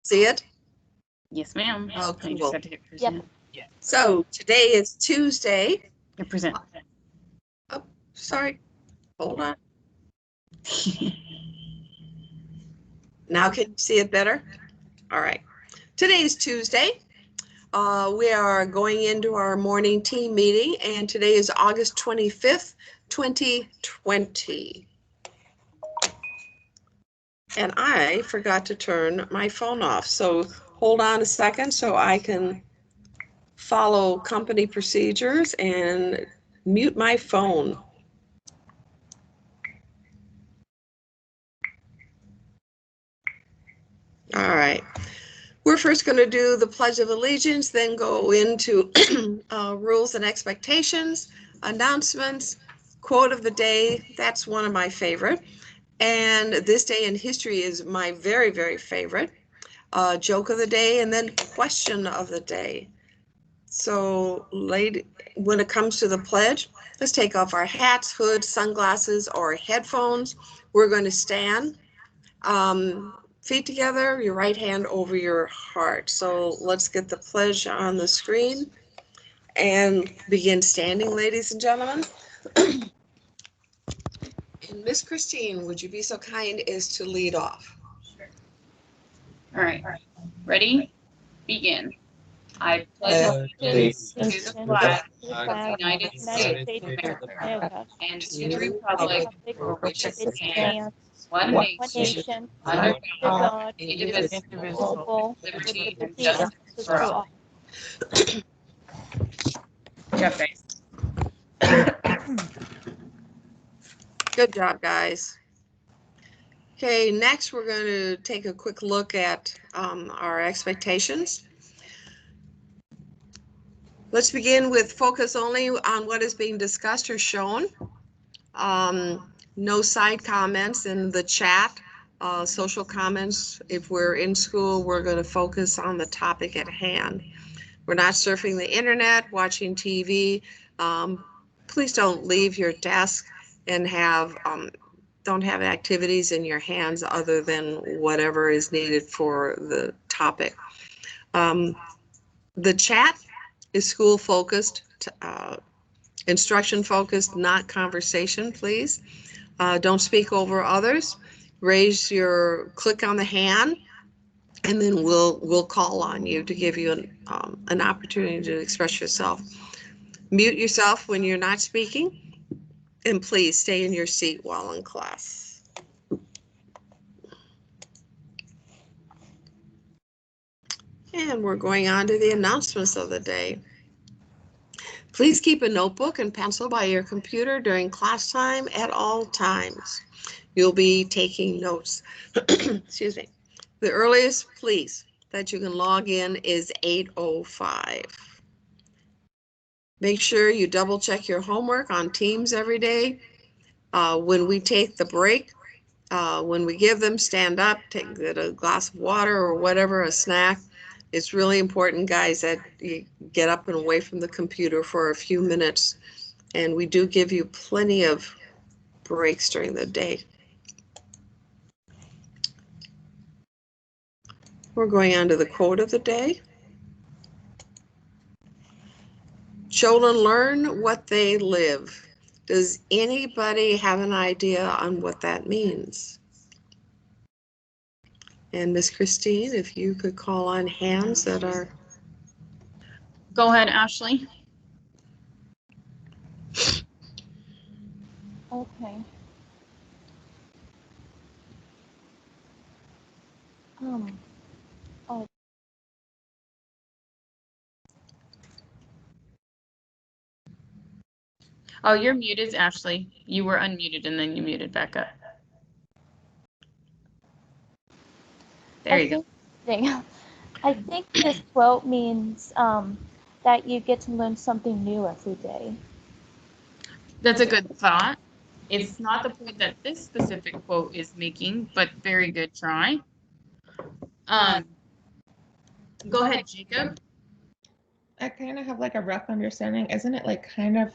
see it? Yes, ma'am. Oh, You just cool. have to hit present. So today is Tuesday. Hit present. Oh, sorry. Hold on. Now can you see it better? All right. Today is Tuesday. We are going into our morning team meeting, and today is August 25th, 2020. And I forgot to turn my phone off. So hold on a second so I can follow company procedures and mute my phone. All right. We're first going to do the Pledge of Allegiance, then go into rules and expectations, announcements, quote of the day. That's one of my favorite. And this day in history is my very, very favorite. Joke of the day, and then question of the day. So when it comes to the pledge, let's take off our hats, hoods, sunglasses, or headphones. We're going to stand. Feet together, your right hand over your heart. So let's get the pledge on the screen and begin standing, ladies and gentlemen. And Miss Christine, would you be so kind as to lead off? All right. Ready? Begin. I pledge allegiance to the flag of the United States of America and to the republic for which it stands, one nation, under God, indivisible, with liberty and justice for all. Good job, guys. Good job, guys. Okay, next we're going to take a quick look at our expectations. Let's begin with focus only on what is being discussed or shown. No side comments in the chat, social comments. If we're in school, we're going to focus on the topic at hand. We're not surfing the internet, watching TV. Please don't leave your desk and don't have activities in your hands other than whatever is needed for the topic. The chat is school focused, instruction focused, not conversation, please. Don't speak over others. Click on the hand, and then we'll call on you to give you an opportunity to express yourself. Mute yourself when you're not speaking, and please stay in your seat while in class. And we're going on to the announcements of the day. Please keep a notebook and pencil by your computer during class time at all times. You'll be taking notes. Excuse me. The earliest, please, that you can log in is 8:05. Make sure you double check your homework on Teams every day. When we take the break, when we give them, stand up, get a glass of water or whatever, a snack. It's really important, guys, that you get up and away from the computer for a few minutes. And we do give you plenty of breaks during the day. We're going on to the quote of the day. Children learn what they live. Does anybody have an idea on what that means? And Miss Christine, if you could call on hands that are... Go ahead, Ashley. Okay. Oh. Oh, you're muted, Ashley. You were unmuted and then you muted back up. There you go. I think this quote means that you get to learn something new every day. That's a good thought. It's not the point that this specific quote is making, but very good try. Go ahead, Jacob. I kind of have like a rough understanding. Isn't it like kind of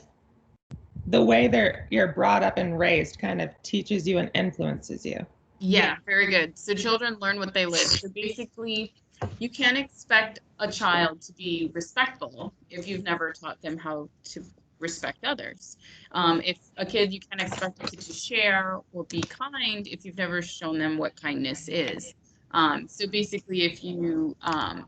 the way you're brought up and raised kind of teaches you and influences you? Yeah, very good. So children learn what they live. So basically, You can't expect a child to be respectful if you've never taught them how to respect others. If a kid, you can't expect a kid to share or be kind if you've never shown them what kindness is. So basically, if you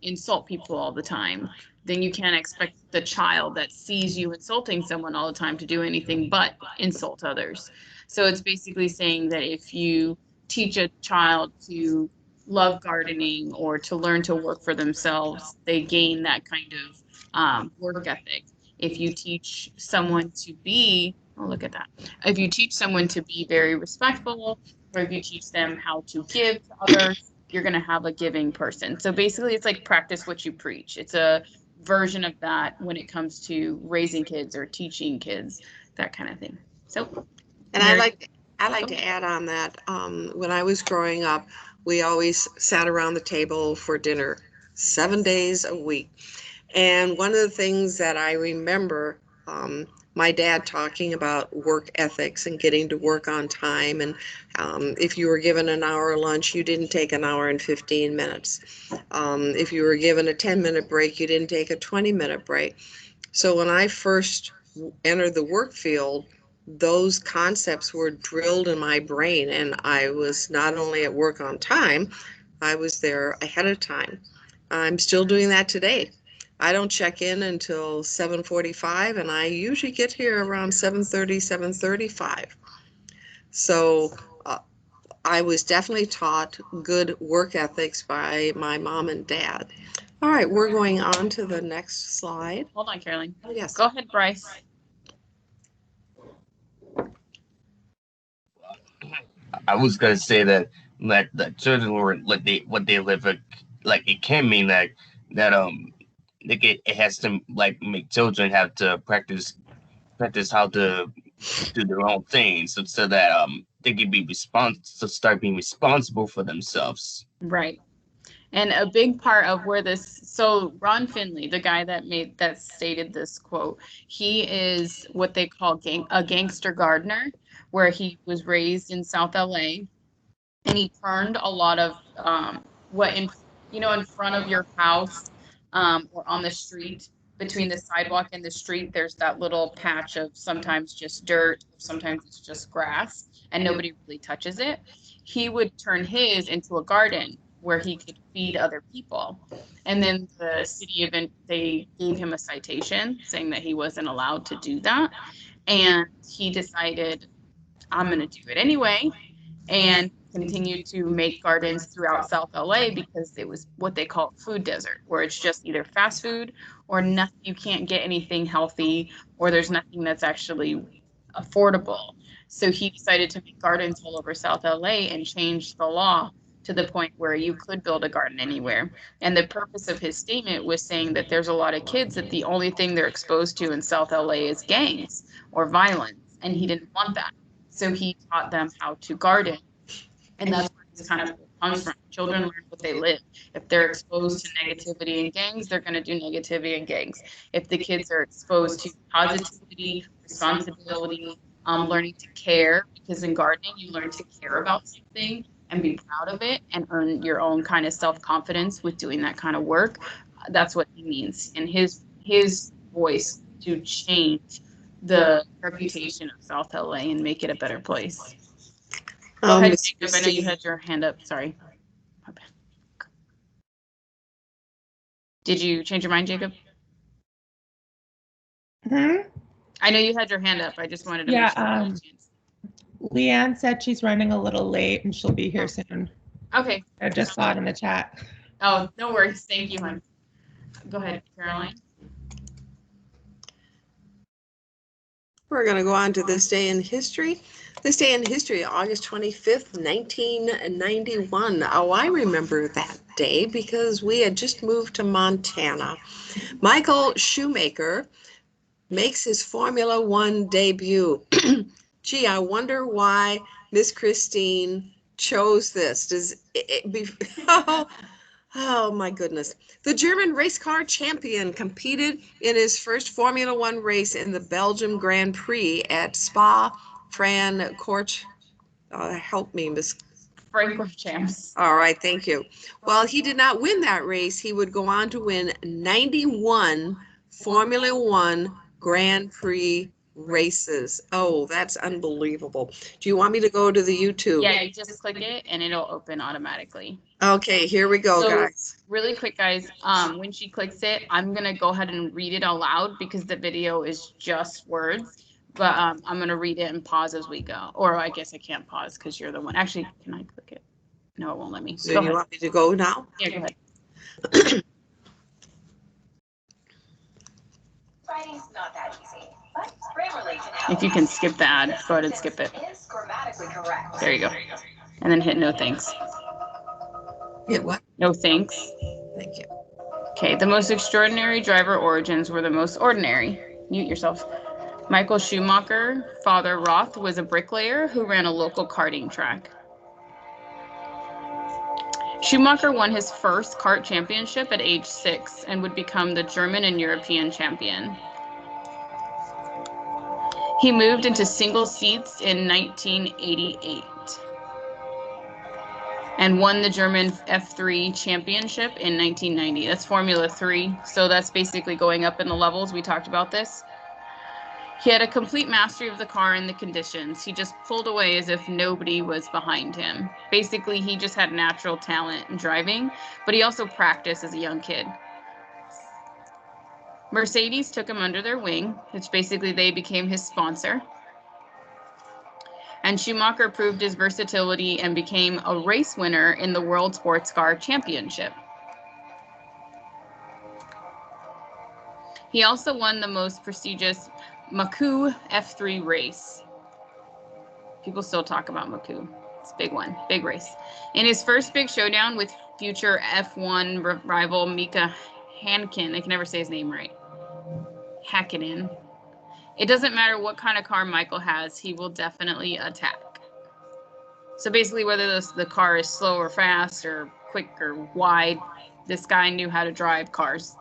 insult people all the time, then you can't expect the child that sees you insulting someone all the time to do anything but insult others. So it's basically saying that if you teach a child to love gardening or to learn to work for themselves, they gain that kind of work ethic. If you teach someone to be, oh, look at that. If you teach someone to be very respectful, or if you teach them how to give to others, you're going to have a giving person. So basically, it's like practice what you preach. It's a version of that when it comes to raising kids or teaching kids, that kind of thing. So, And I like to add on that. When I was growing up, we always sat around the table for dinner 7 days a week. And one of the things that I remember, my dad talking about work ethics and getting to work on time. And if you were given an hour lunch, you didn't take an hour and 15 minutes. If you were given a 10-minute break, you didn't take a 20-minute break. So when I first entered the work field, those concepts were drilled in my brain, and I was not only at work on time, I was there ahead of time. I'm still doing that today. I don't check in until 7:45, and I usually get here around 7:30, 7:35. So I was definitely taught good work ethics by my mom and dad. All right, we're going on to the next slide. hold on, Caroline. Oh, yes. Go ahead, Bryce. I was gonna say that children were what they live like it can mean that like it has to like make children have to practice how to do their own things so that they can be start being responsible for themselves. Right. And a big part of where this, so Ron Finley, the guy that stated this quote, he is what they call a gangster gardener, where he was raised in South LA, and he turned a lot of in front of your house, or on the street, between the sidewalk and the street, there's that little patch of sometimes just dirt, sometimes it's just grass, and nobody really touches it. He would turn his into a garden where he could feed other people. And then the city event, they gave him a citation saying that he wasn't allowed to do that. And he decided, I'm going to do it anyway, and continued to make gardens throughout South LA because it was what they call food desert, where it's just either fast food or nothing. You can't get anything healthy, or there's nothing that's actually affordable. So he decided to make gardens all over South LA and change the law to the point where you could build a garden anywhere. And the purpose of his statement was saying that there's a lot of kids that the only thing they're exposed to in South LA is gangs or violence, and he didn't want that. So he taught them how to garden. And that's where this kind of comes from. Children learn what they live. If they're exposed to negativity and gangs, they're going to do negativity and gangs. If the kids are exposed to positivity, responsibility, learning to care, because in gardening, you learn to care about something and be proud of it and earn your own kind of self-confidence with doing that kind of work. That's what he means in his voice, to change the reputation of South LA and make it a better place. Go ahead, Jacob. I know you had your hand up. Sorry. Did you change your mind, Jacob? I know you had your hand up. I just wanted to make sure. Leanne said she's running a little late and she'll be here soon. Okay. I just saw it in the chat. Oh, no worries. Thank you, hon. Go ahead, Caroline. We're going to go on to this day in history. This day in history, August 25th, 1991. Oh, I remember that day because we had just moved to Montana. Michael Schumacher makes his Formula One debut. Gee, I wonder why Miss Christine chose this. Does it be... Oh my goodness. The German race car champion competed in his first Formula One race in the Belgium Grand Prix at Spa-Francorchamps. Help me, Miss Francorchamps. All right, thank you. Well, he did not win that race. He would go on to win 91 Formula One Grand Prix races. Oh, that's unbelievable. Do you want me to go to the YouTube? Yeah, you just click it and it'll open automatically. Okay, here we go, So, guys. Really quick, guys, when she clicks it, I'm gonna go ahead and read it out loud because the video is just words. But I'm gonna read it and pause as we go. Or I guess I can't pause because you're the one. Actually, can I click it? No, it won't let me. So Go you ahead. want me to go now? Yeah, go ahead. Writing's not that easy, but Grammarly can help. If you can skip the ad, go ahead and skip it. Is grammatically correct. There you go. And then hit no thanks. Yeah, what? No thanks. Thank you. Okay, the most extraordinary driver origins were the most ordinary. Mute yourself. Michael Schumacher, Father Roth, was a bricklayer who ran a local karting track. Schumacher won his first kart championship at age 6 and would become the German and European champion. He moved into single seats in 1988 and won the German F3 championship in 1990. That's Formula 3, so that's basically going up in the levels. We talked about this. He had a complete mastery of the car and the conditions. He just pulled away as if nobody was behind him. Basically, he just had natural talent in driving, but he also practiced as a young kid. Mercedes took him under their wing, which basically they became his sponsor. And Schumacher proved his versatility and became a race winner in the World Sports Car Championship. He also won the most prestigious Baku F3 race. People still talk about Baku. It's a big one, big race. In his first big showdown with future F1 rival Mika Hakkinen, I can never say his name right, Hakkinen. It doesn't matter what kind of car Michael has, he will definitely attack. So basically, whether the car is slow or fast or quick or wide, this guy knew how to drive cars.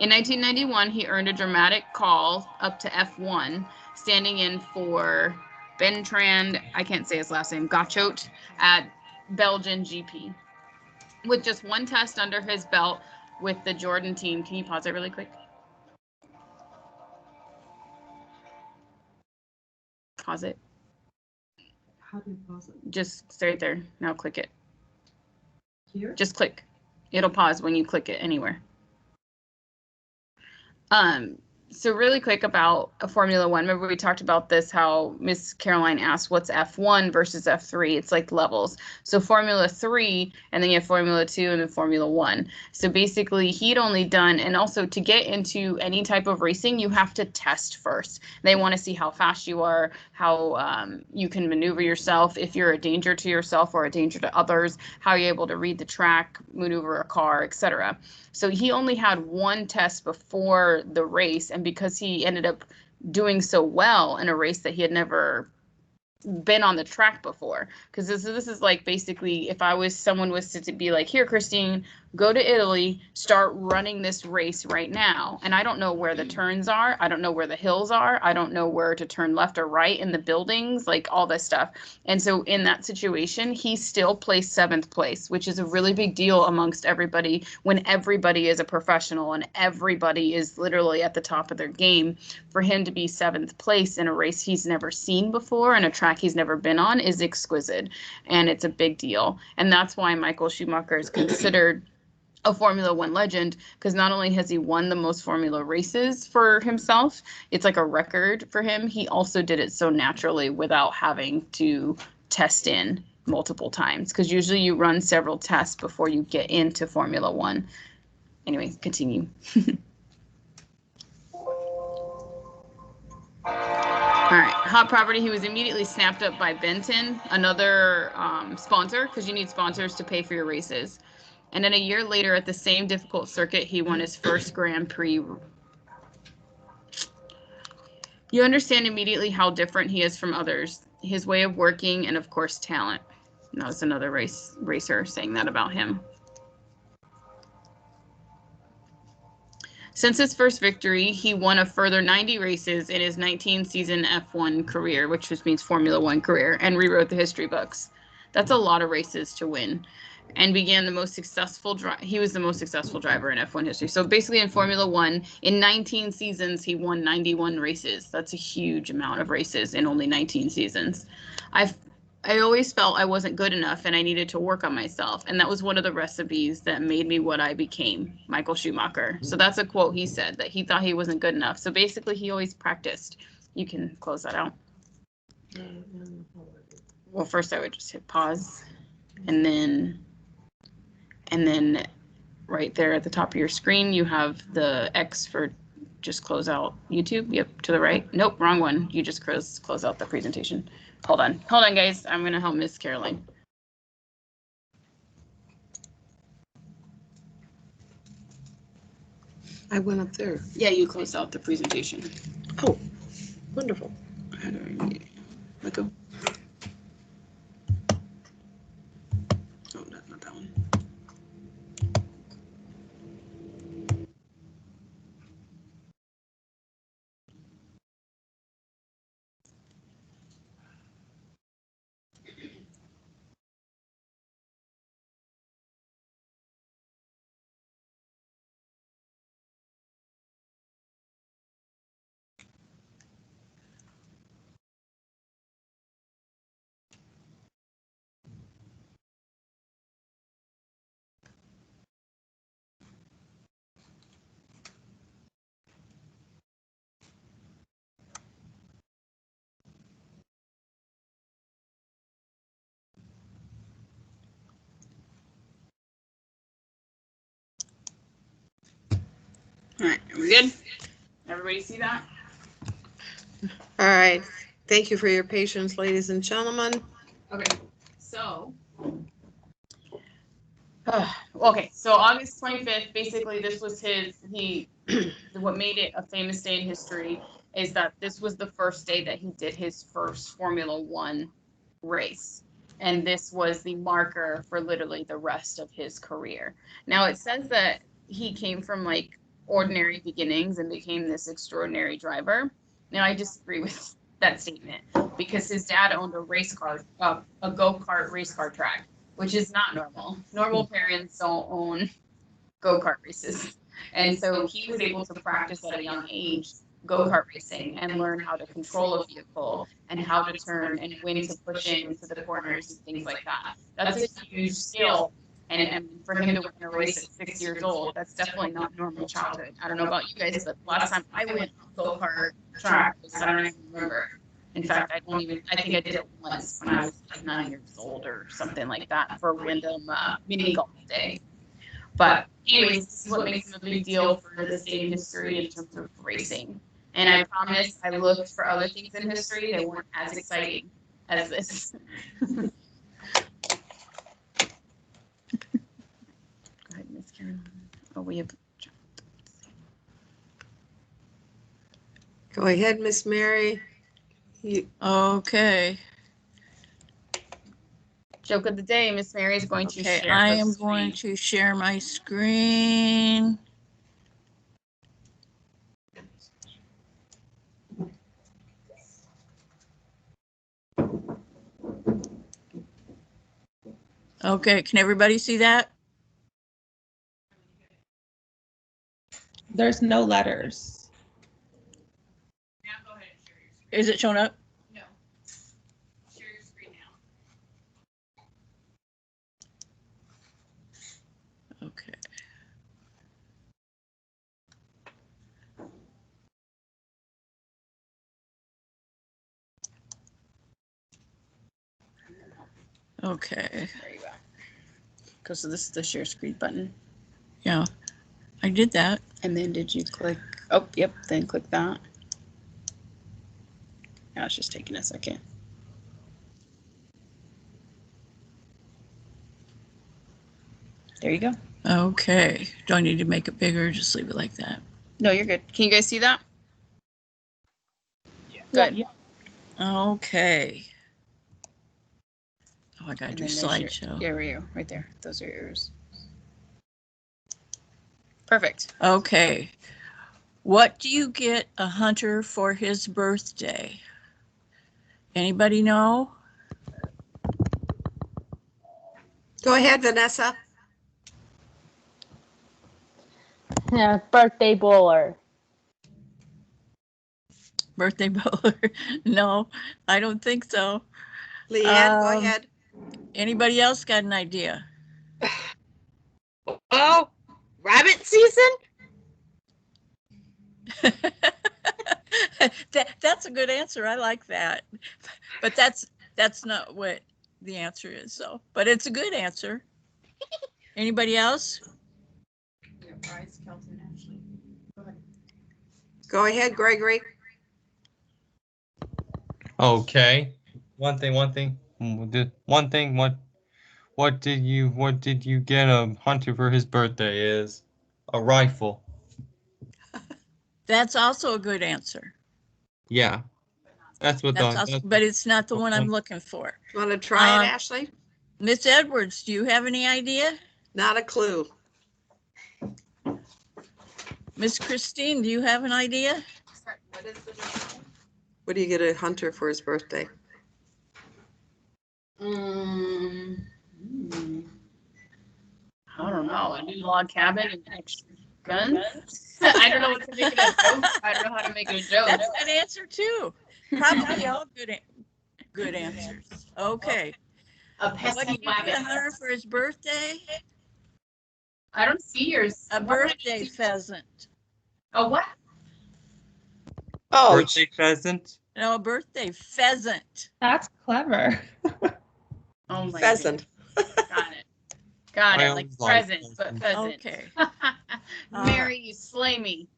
In 1991, he earned a dramatic call up to F1, standing in for Bertrand, I can't say his last name, Gachot, at Belgian GP. With just one test under his belt with the Jordan team. Can you pause it really quick? Pause it. How do you pause it? Just stay right there. Now click it. Here? Just click. It'll pause when you click it anywhere. So really quick about a Formula One. Remember we talked about this, how Miss Caroline asked what's F1 versus F3. It's like levels. So Formula 3, and then you have Formula 2 and then Formula 1. So basically he'd only done, and also to get into any type of racing, you have to test first. They want to see how fast you are, how you can maneuver yourself, if you're a danger to yourself or a danger to others, how you're able to read the track, maneuver a car, etc. So he only had one test before the race, and because he ended up doing so well in a race that he had never been on the track before, because this is like basically if someone was to be like, here, Christine, go to Italy, start running this race right now, and I don't know where the turns are, I don't know where the hills are, I don't know where to turn left or right in the buildings, like all this stuff. And so in that situation, he still placed 7th place, which is a really big deal amongst everybody when everybody is a professional and everybody is literally at the top of their game. For him to be 7th place in a race he's never seen before and a track he's never been on is exquisite, and it's a big deal. And that's why Michael Schumacher is considered a Formula One legend, because not only has he won the most Formula races for himself, it's like a record for him, he also did it so naturally without having to test in multiple times, because usually you run several tests before you get into Formula One. Anyway, continue. All right, hot property. He was immediately snapped up by Benton, another sponsor, because you need sponsors to pay for your races. And then a year later, at the same difficult circuit, he won his first Grand Prix. You understand immediately how different he is from others, his way of working, and of course, talent. And that was another racer saying that about him. Since his first victory, he won a further 90 races in his 19-season F1 career, which just means Formula One career, and rewrote the history books. That's a lot of races to win. And began the most successful he was the most successful driver in F1 history. So basically in Formula 1, in 19 seasons, he won 91 races. That's a huge amount of races in only 19 seasons. I always felt I wasn't good enough and I needed to work on myself. And that was one of the recipes that made me what I became, Michael Schumacher. So that's a quote he said, that he thought he wasn't good enough. So basically he always practiced. You can close that out. Well, first I would just hit pause and then right there at the top of your screen, you have the X for just close out YouTube. Yep, to the right. Nope, wrong one. You just close out the presentation. Hold on, guys. I'm gonna help Miss Caroline. I went up there. Yeah, you closed out the presentation. Oh, wonderful. Let go. Oh, not that one. All right, are we good? Everybody see that? All right. Thank you for your patience, ladies and gentlemen. Okay, so. Okay, so August 25th, basically this was what made it a famous day in history is that this was the first day that he did his first Formula One race. And this was the marker for literally the rest of his career. Now it says that he came from like ordinary beginnings and became this extraordinary driver. Now I disagree with that statement because his dad owned a race car, a go-kart race car track, which is not normal. Normal parents don't own go-kart races. And so he was able to practice at a young age go-kart racing and learn how to control a vehicle and how to turn and when to push into the corners and things like that. That's a huge skill. And for him to win a race at 6 years old, that's definitely not normal childhood. I don't know about you guys, but last time I went go-kart track was, I don't even remember. In fact, I think I did it once when I was like 9 years old or something like that for Wyndham mini golf day. But anyways, this is what makes him a big deal for this day in history in terms of racing. And I promise I looked for other things in history that weren't as exciting as this. Go ahead, Miss Karen. Oh, we have. Go ahead, Miss Mary. Okay. Joke of the day, Miss Mary is going to Okay, share. I am going to share my screen. Okay, can everybody see that? There's no letters. Now go ahead and share your screen. Is it showing up? No. Share your screen now. Okay. Okay. There you go. Because this is the share screen button. Yeah, I did that. And then did you click? Oh, yep. Then click that. Now it's just taking a second. There you go. Okay. Do I need to make it bigger or just leave it like that? No, you're good. Can you guys see that? Yeah. Good. Okay. Oh, I gotta And do then there's slideshow. There we go. Right there. Those are yours. Perfect. Okay. What do you get a hunter for his birthday? Anybody know? Go ahead, Vanessa. Yeah, birthday bowler. Birthday bowler? No, I don't think so. Leanne, go Um, ahead. Anybody else got an idea? Oh, rabbit season? That's a good answer. I like that. But that's not what the answer is, so, but it's a good answer. Anybody else? Yeah, Bryce, Kelton, Ashley. Go ahead. Go ahead, Gregory. Okay. One thing. What did you get a hunter for his birthday? Is a rifle. That's also a good answer. Yeah. That's what That's also, but it's not the one I'm looking for. Want to try it, Ashley? Miss Edwards, do you have any idea? Not a clue. Miss Christine, do you have an idea? Sorry, what is the name? What do you get a hunter for his birthday? I don't know. A new log cabin and extra guns. I don't know what to make it a joke. I don't know how to make it a joke. That's a good answer too. Probably all good answers. Okay. A What do pesky you get a wagon. hunter for his birthday? I don't see yours. A birthday pheasant. A what? Oh, Birthday pheasant. No, a birthday pheasant. That's clever. Oh my Pheasant. goodness. Got it. Got I it. Like always like present, but pheasant. pheasant. Okay. Mary, you slay me.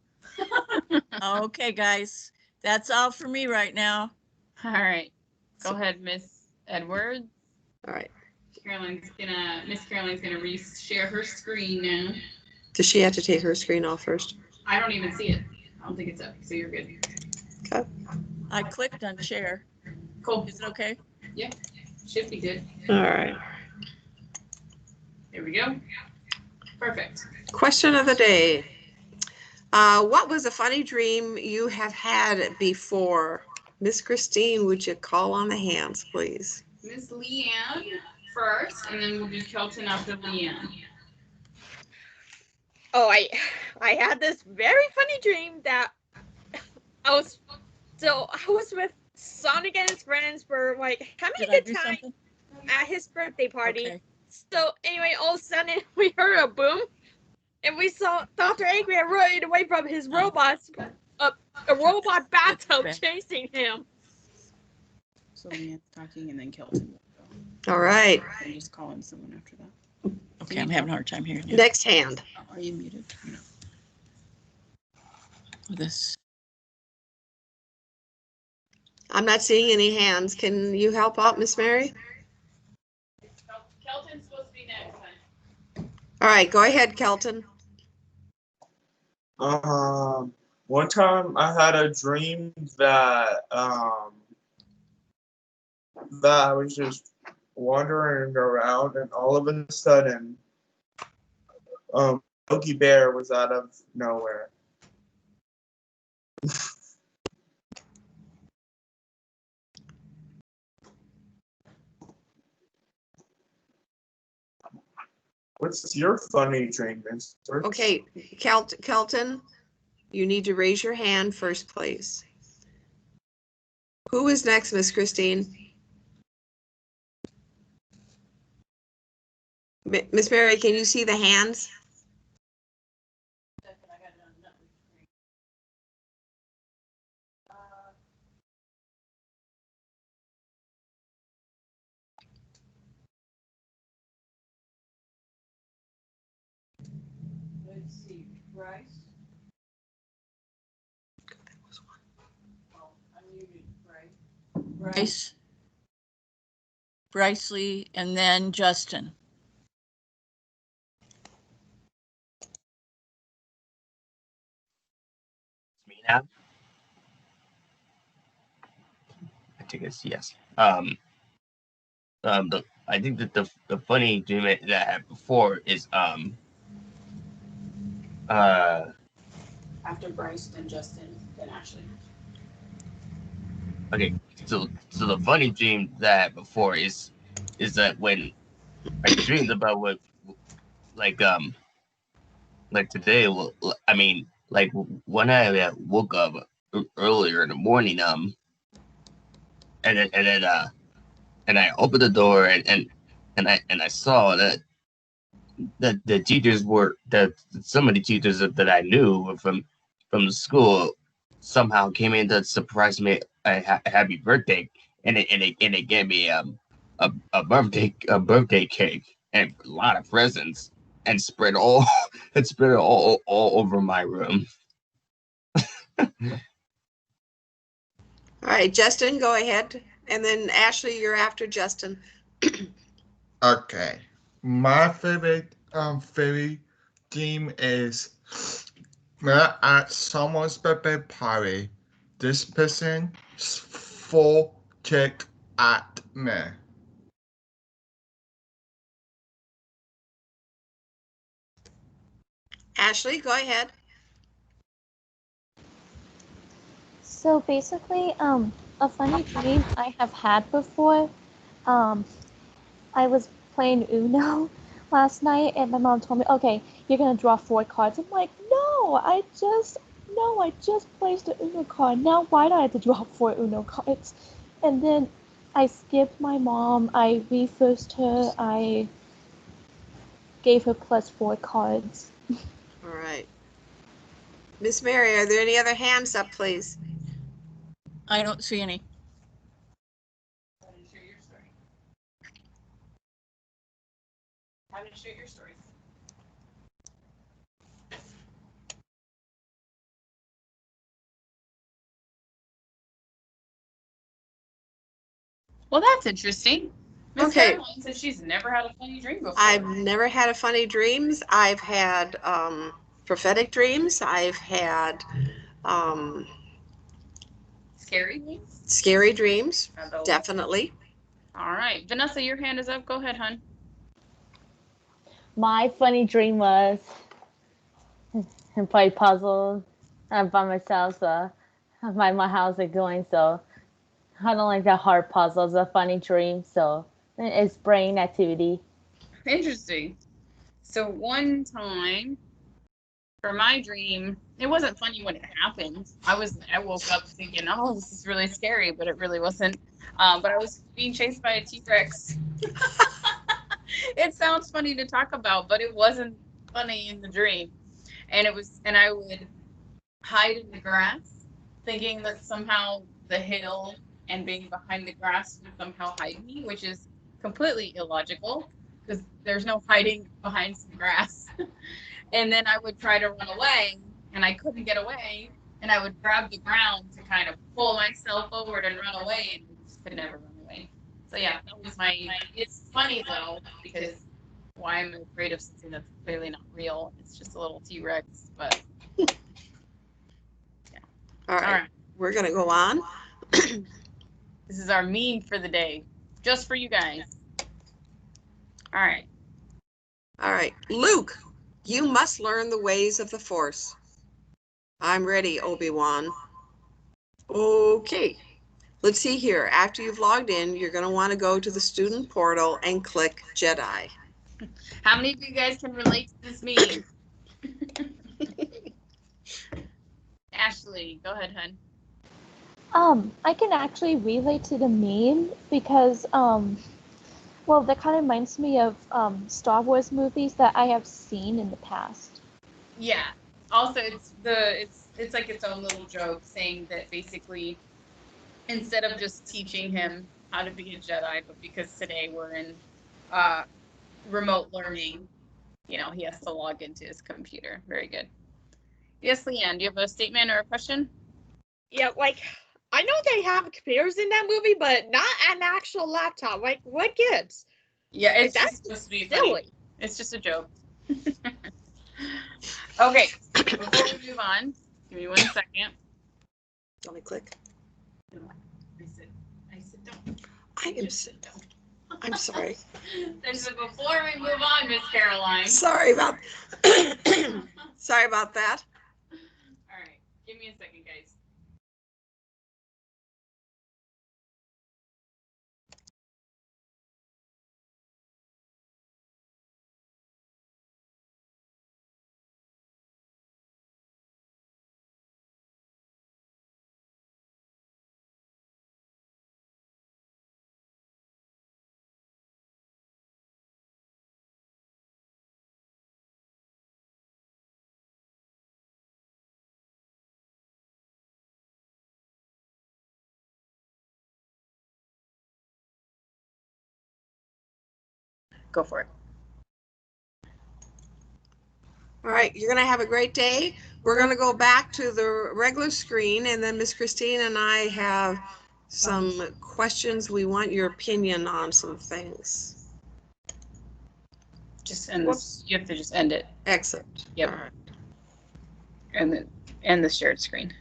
Okay, guys. That's all for me right now. All right. Go ahead, Miss Edwards. All right. Miss Caroline's gonna share her screen now. Does she have to take her screen off first? I don't even see it. I don't think it's up, so you're good. Okay. I clicked on share. Cool. Is it okay? Should be good. All right. There we go. Perfect. Question of the day. What was a funny dream you have had before? Miss Christine, would you call on the hands, please? Miss Leanne first, and then we'll do Kelton after Leanne. oh, I had this very funny dream that I was with Sonic and his friends were like having Did a I good do time something? at his birthday party. Okay. So anyway, all of a sudden we heard a boom, and we saw Dr. Eggman running away from his robots, a robot bathtub Okay. chasing him. So Leanne's talking, and then Kelton. All right. And just call in someone after that. Okay, I'm having a hard time hearing you. Next hand. Are you muted? No. This. I'm not seeing any hands. Can you help out, Miss Mary? Kelton's supposed to be next time. All right, go ahead, Kelton. One time I had a dream that that I was just wandering around, and all of a sudden, Yogi Bear was out of nowhere. What's your funny dream, Mister? Okay, Kelton, you need to raise your hand first, please. Who is next, Miss Christine? Miss Mary, can you see the hands? Let's see, Bryce. Unmuted, Bryce. Bryce Lee, and then Justin. Me now. I think it's yes. I think that the funny dream that I had before is After Bryce, then Justin, then Ashley. okay, so the funny dream that I had before is that when I dreamed about what, like today. Well, I mean, like when I woke up earlier in the morning, and I opened the door and I saw that the teachers were that some of the teachers that I knew from the school somehow came in to surprise me a happy birthday, and it gave me a birthday cake and a lot of presents and spread all it spread it all over my room. All right, Justin, go ahead. And then Ashley, you're after Justin. Okay. My favorite theme is when I'm at someone's birthday party, this person full kick at me. Ashley, go ahead. So basically, a funny dream I have had before. Um, I was playing Uno last night, and my mom told me, "Okay, you're gonna draw 4 cards." I'm like, "No, I just placed the Uno card. Now why do I have to draw 4 Uno cards?" And then I skipped my mom. I refused her. I gave her +4 cards. All right. Miss Mary, are there any other hands up, please? I don't see any. How to share your stories. Well, that's interesting. Miss Okay. Caroline says she's never had a funny dream before. I've never had a funny dreams. I've had prophetic dreams. I've had Scary dreams? scary dreams, Are those- definitely. All right. Vanessa, your hand is up. Go ahead, hon. My funny dream was and play puzzles. I'm by myself, so my house is going. So I don't like the hard puzzles. A funny dream, so it's brain activity. Interesting. So one time for my dream, it wasn't funny when it happened. I woke up thinking, oh, this is really scary, but it really wasn't. But I was being chased by a T-Rex. It sounds funny to talk about, but it wasn't funny in the dream. And I would hide in the grass, thinking that somehow the hill and being behind the grass would somehow hide me, which is completely illogical because there's no hiding behind some grass. And then I would try to run away, and I couldn't get away, and I would grab the ground to kind of pull myself forward and run away, and just could never run away. So yeah, that was my. It's funny though because why I'm afraid of something that's clearly not real. It's just a little T-Rex, but All right. all right. We're going to go on. This is our meme for the day, just for you guys. All right. All right. Luke, you must learn the ways of the Force. I'm ready, Obi-Wan. Okay. Let's see here. After you've logged in, you're going to want to go to the student portal and click Jedi. How many of you guys can relate to this meme? Ashley, go ahead, hun. I can actually relate to the meme because, well, that kind of reminds me of Star Wars movies that I have seen in the past. Yeah. Also, it's like its own little joke saying that basically, instead of just teaching him how to be a Jedi, but because today we're in remote learning, he has to log into his computer. Very good. Yes, Leanne, do you have a statement or a question? Yeah, like I know they have computers in that movie, but not an actual laptop. Like what gives? Yeah, it's Like, just supposed to be silly. funny. It's just a joke. Okay, before we move on, give me 1 second. Let me click. I said don't. I am. I'm sorry. I said before we move on, Miss Caroline. Sorry about. Sorry about that. All right, give me a second, guys. Go for it. All right, you're gonna have a great day. We're gonna go back to the regular screen, and then Miss Christine and I have some questions. We want your opinion on some things. Just end this. You have to just end it. Exit. Yep. All right. And then end the shared screen.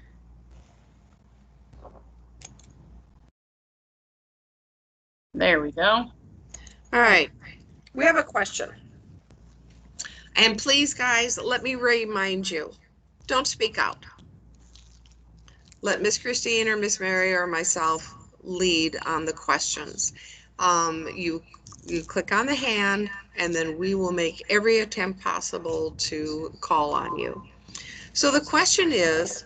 There we go. All right, we have a question. And please, guys, let me remind you, don't speak out. Let Miss Christine or Miss Mary or myself lead on the questions. You click on the hand, and then we will make every attempt possible to call on you. So the question is,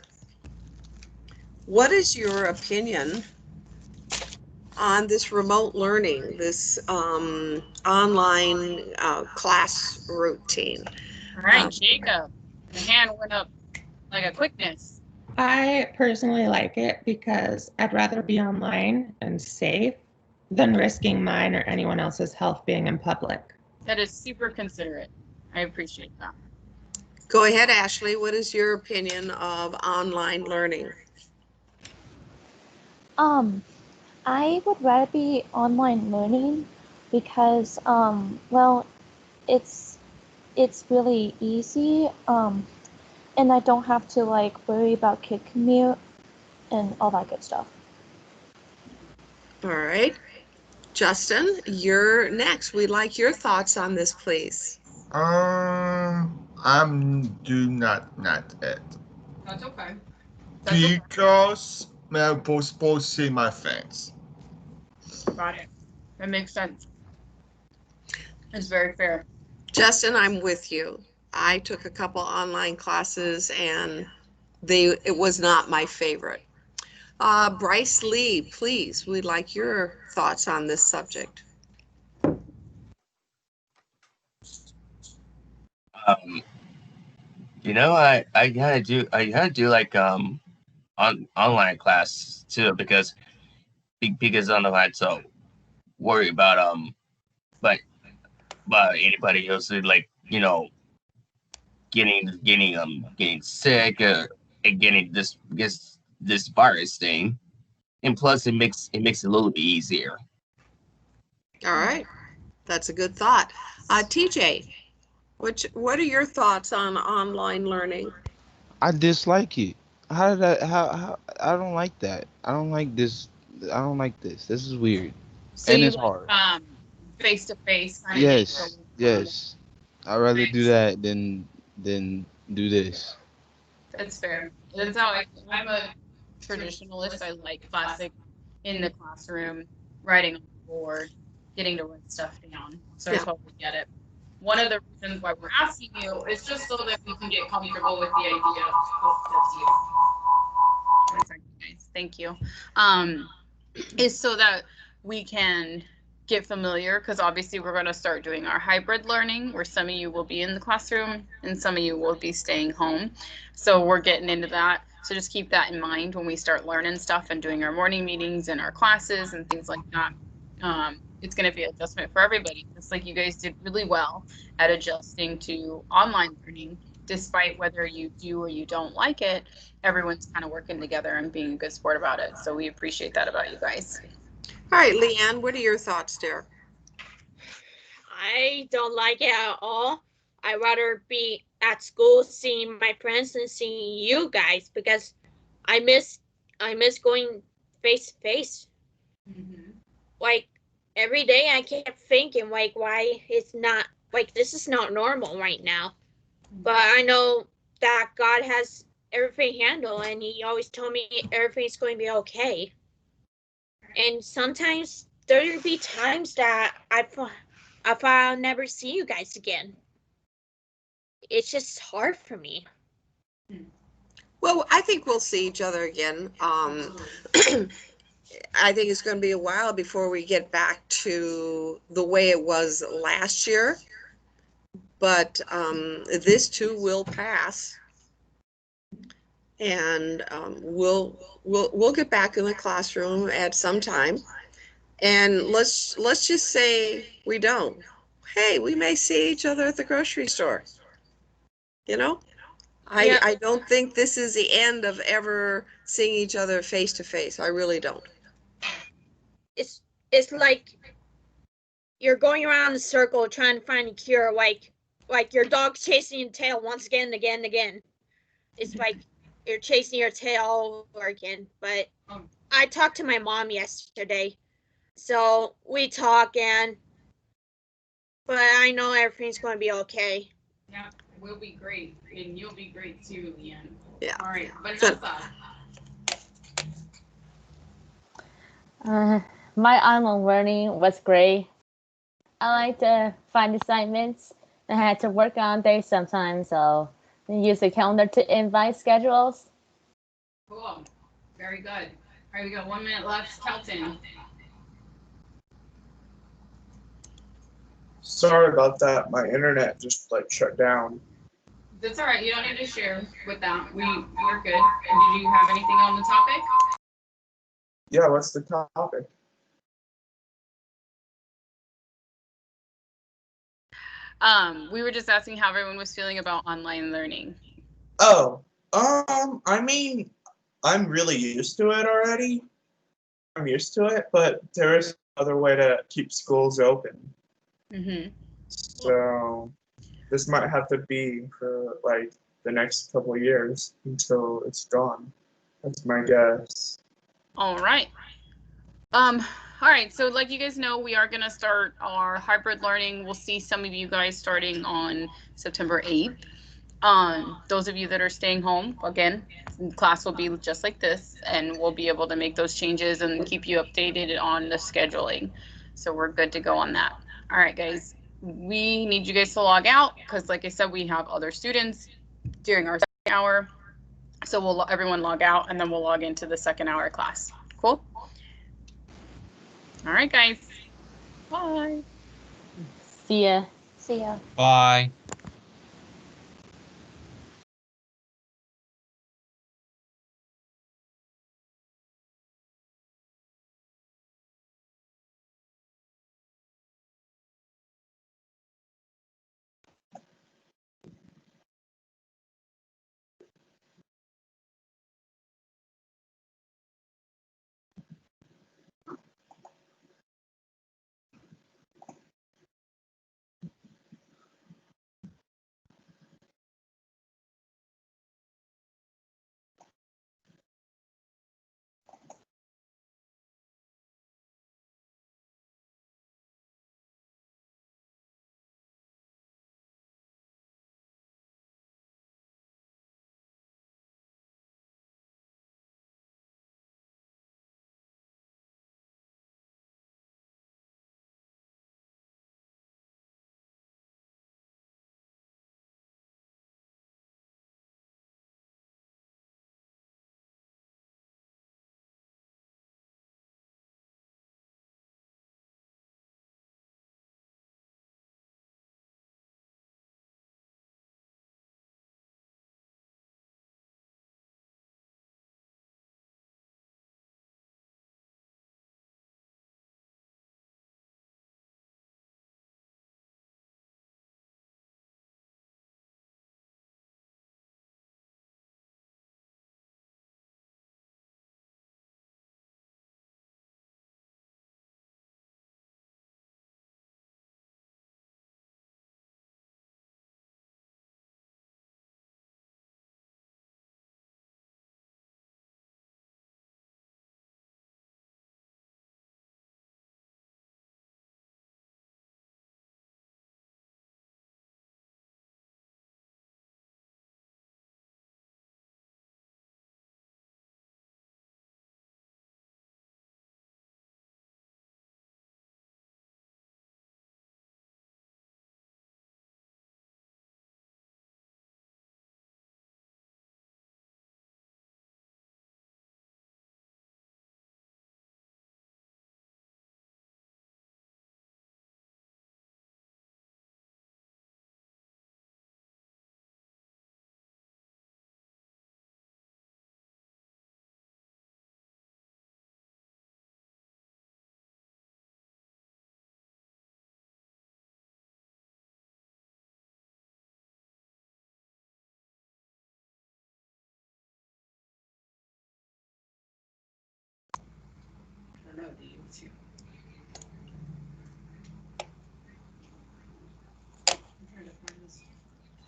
what is your opinion on this remote learning, this online class routine? All right, Jacob, the hand went up like a quickness. I personally like it because I'd rather be online and safe than risking mine or anyone else's health being in public. That is super considerate. I appreciate that. Go ahead, Ashley. What is your opinion of online learning? I would rather be online learning because, well, it's really easy, and I don't have to like worry about kid commute and all that good stuff. All right. Justin, you're next. We'd like your thoughts on this, please. I'm do not it. That's okay. Because I'm supposed to see my friends. Got it. That makes sense. It's very fair. Justin, I'm with you. I took a couple online classes and it was not my favorite. Bryce Lee, please, we'd like your thoughts on this subject. You know, I gotta do like online class too, because online, so worry about but anybody else who, like, you know, getting sick and getting this virus thing, and plus it makes it a little bit easier. All right, that's a good thought. TJ, what are your thoughts on online learning? I dislike it. How did how I don't like that. I don't like this. I don't like this. This is weird. So and you it's hard. Face to face. Yes, yes. I'd rather do that than do this. That's fair. That's how I'm a traditionalist. I like classic in the classroom, writing on the board, getting to write stuff down. So I totally get it. One of the reasons why we're asking you is just so that we can get comfortable with the idea of thank you. Is so that we can get familiar, because obviously we're going to start doing our hybrid learning where some of you will be in the classroom and some of you will be staying home. So we're getting into that. So just keep that in mind when we start learning stuff and doing our morning meetings and our classes and things like that. It's going to be an adjustment for everybody. It's like you guys did really well at adjusting to online learning, despite whether you do or you don't like it. Everyone's kind of working together and being a good sport about it. So we appreciate that about you guys. All right, Leanne, what are your thoughts, dear? I don't like it at all. I'd rather be at school seeing my friends and seeing you guys, because I miss going face to face. Like every day I kept thinking, like, why it's not, like, this is not normal right now. But I know that God has everything handled, and he always told me everything's going to be okay. And sometimes there'll be times that I thought I'll never see you guys again. It's just hard for me. Well, I think we'll see each other again. I think it's going to be a while before we get back to the way it was last year. But this too will pass, and we'll get back in the classroom at some time. And let's just say we don't. hey, we may see each other at the grocery store. You know, Yeah. I don't think this is the end of ever seeing each other face to face. I really don't. It's like you're going around in a circle trying to find a cure, like your dog chasing your tail once again and again and again. It's like you're chasing your tail all over again. But I talked to my mom yesterday, so we talk but I know everything's going to be okay. Yeah, we'll be great, and you'll be great too, Leanne. Yeah. All right, Good. Vanessa. My online learning was great. I like to find assignments I had to work on days sometimes, so I use the calendar to invite schedules. Cool. Very good. All right, we got 1 minute left. Kelton. Sorry about that. My internet just like shut down. That's all right. You don't need to share with that. We're good. And did you have anything on the topic? Yeah, what's the topic? We were just asking how everyone was feeling about online learning. Oh, I mean, I'm really used to it already. I'm used to it, but there is another way to keep schools open. Mm-hmm. So this might have to be for like the next couple of years until it's gone. That's my guess. All right. All right. So like you guys know, we are going to start our hybrid learning. We'll see some of you guys starting on September 8th. Those of you that are staying home, again, class will be just like this, and we'll be able to make those changes and keep you updated on the scheduling. So we're good to go on that. All right, guys, we need you guys to log out because like I said, we have other students during our second hour. So we'll everyone log out and then we'll log into the second hour class. Cool? All right, guys. Bye. See ya. See ya. Bye.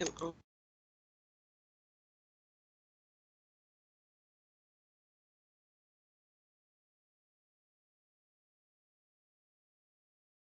Am